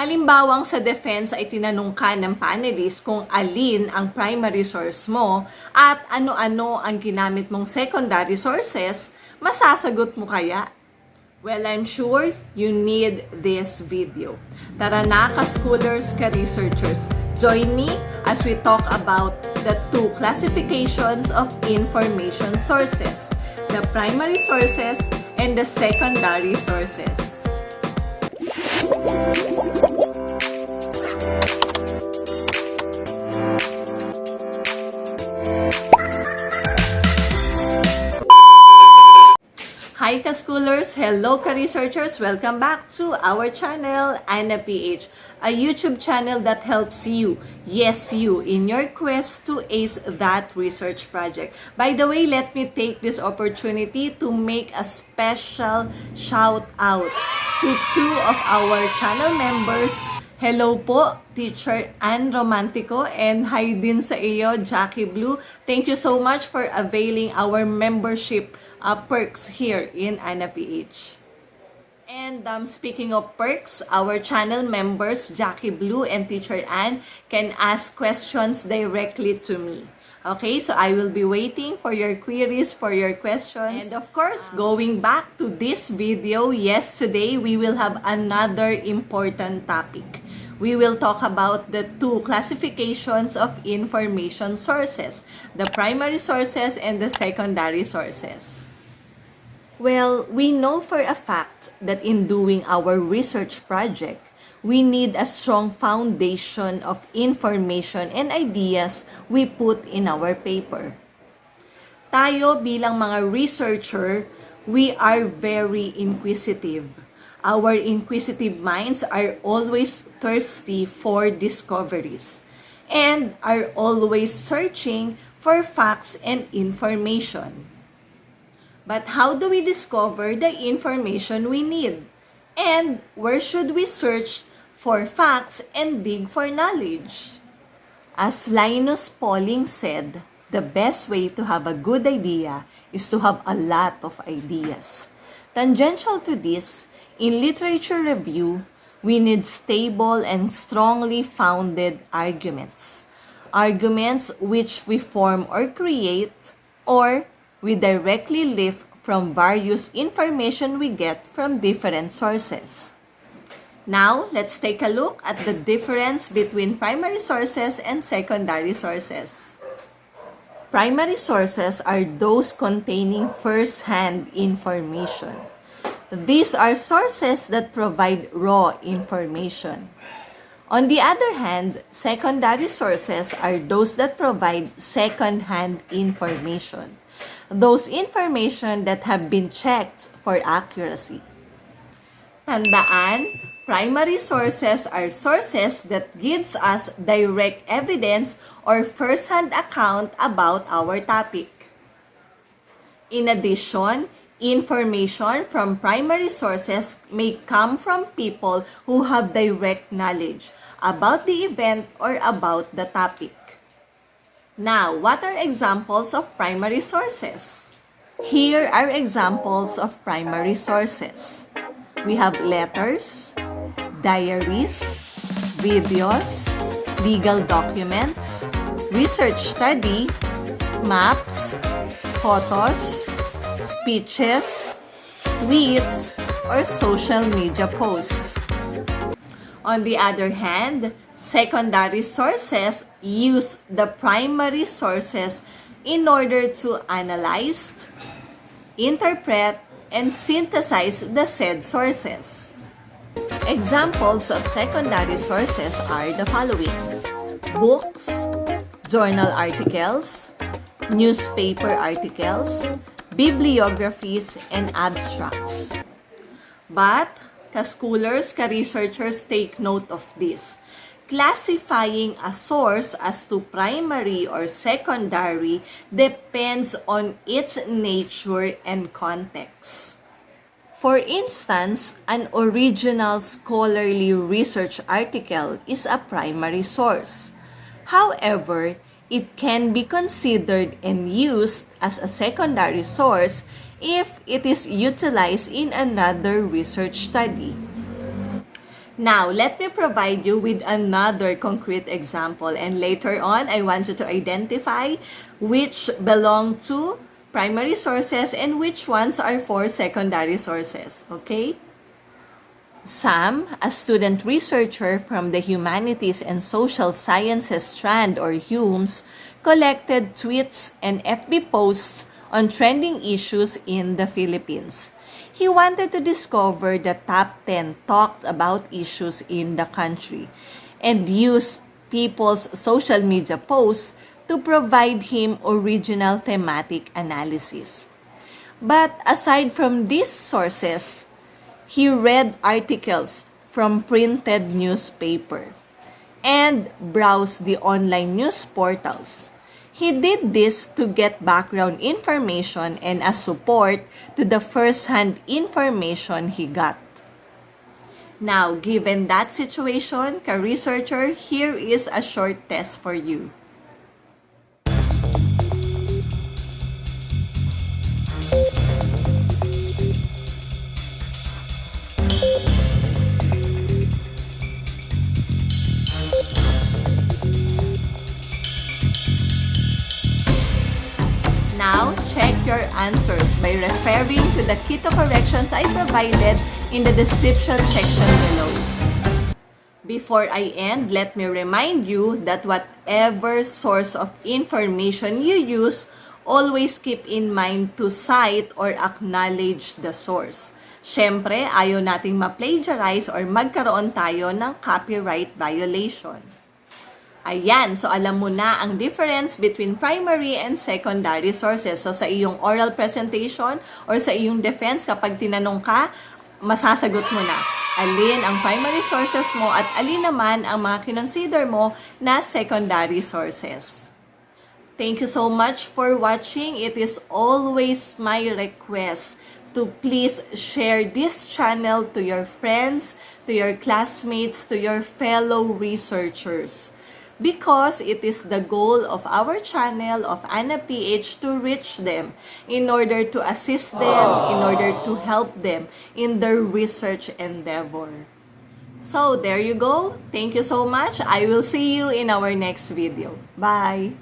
Halimbawang sa defense ay tinanong ka ng panelist kung alin ang primary source mo at ano-ano ang ginamit mong secondary sources, masasagot mo kaya? Well, I'm sure you need this video. Tara na, ka-schoolers, ka-researchers. Join me as we talk about the two classifications of information sources, the primary sources and the secondary sources. Hi ka-schoolers! Hello ka-researchers! Welcome back to our channel, Anna PH, a YouTube channel that helps you, yes you, in your quest to ace that research project. By the way, let me take this opportunity to make a special shout out to two of our channel members. Hello po, Teacher Ann Romantico, and hi din sa iyo, Jackie Blue. Thank you so much for availing our membership perks here in Anna PH. And speaking of perks, our channel members, Jackie Blue and Teacher Ann, can ask questions directly to me. Okay, so I will be waiting for your queries, for your questions. And of course, going back to this video, yes, today we will have another important topic. We will talk about the two classifications of information sources, the primary sources and the secondary sources. Well, we know for a fact that in doing our research project, we need a strong foundation of information and ideas we put in our paper. Tayo bilang mga researcher, we are very inquisitive. Our inquisitive minds are always thirsty for discoveries and are always searching for facts and information. But how do we discover the information we need? And where should we search for facts and dig for knowledge? As Linus Pauling said, the best way to have a good idea is to have a lot of ideas. Tangential to this, in literature review, we need stable and strongly founded arguments. Arguments which we form or create, or we directly lift from various information we get from different sources. Now, let's take a look at the difference between primary sources and secondary sources. Primary sources are those containing first-hand information. These are sources that provide raw information. On the other hand, secondary sources are those that provide second-hand information. Those information that have been checked for accuracy. Tandaan, primary sources are sources that gives us direct evidence or first-hand account about our topic. In addition, information from primary sources may come from people who have direct knowledge about the event or about the topic. Now, what are examples of primary sources? Here are examples of primary sources. We have letters, diaries, videos, legal documents, research study, maps, photos, speeches, tweets, or social media posts. On the other hand, secondary sources use the primary sources in order to analyze, interpret, and synthesize the said sources. Examples of secondary sources are the following: books, journal articles, newspaper articles, bibliographies, and abstracts. But, ka-schoolers, ka-researchers, take note of this. Classifying a source as to primary or secondary depends on its nature and context. For instance, an original scholarly research article is a primary source. However, it can be considered and used as a secondary source if it is utilized in another research study. Now, let me provide you with another concrete example, and later on, I want you to identify which belong to primary sources and which ones are for secondary sources, okay? Sam, a student researcher from the Humanities and Social Sciences strand or HUMSS, collected tweets and FB posts on trending issues in the Philippines. He wanted to discover the top 10 talked about issues in the country and used people's social media posts to provide him original thematic analysis. But aside from these sources, he read articles from printed newspaper and browsed the online news portals. He did this to get background information and as support to the first-hand information he got. Now, given that situation, ka-researcher, here is a short test for you. Now, check your answers by referring to the keto corrections I provided in the description section below. Before I end, let me remind you that whatever source of information you use, always keep in mind to cite or acknowledge the source. Siyempre, ayaw nating ma-plagiarize or magkaroon tayo ng copyright violation. Ayan, so alam mo na ang difference between primary and secondary sources. So sa iyong oral presentation or sa iyong defense, kapag tinanong ka, masasagot mo na alin ang primary sources mo at alin naman ang mga kinonsider mo na secondary sources. Thank you so much for watching. It is always my request to please share this channel to your friends, to your classmates, to your fellow researchers. Because it is the goal of our channel of Anna PH to reach them in order to assist them, in order to help them in their research endeavor. So there you go. Thank you so much. I will see you in our next video. Bye!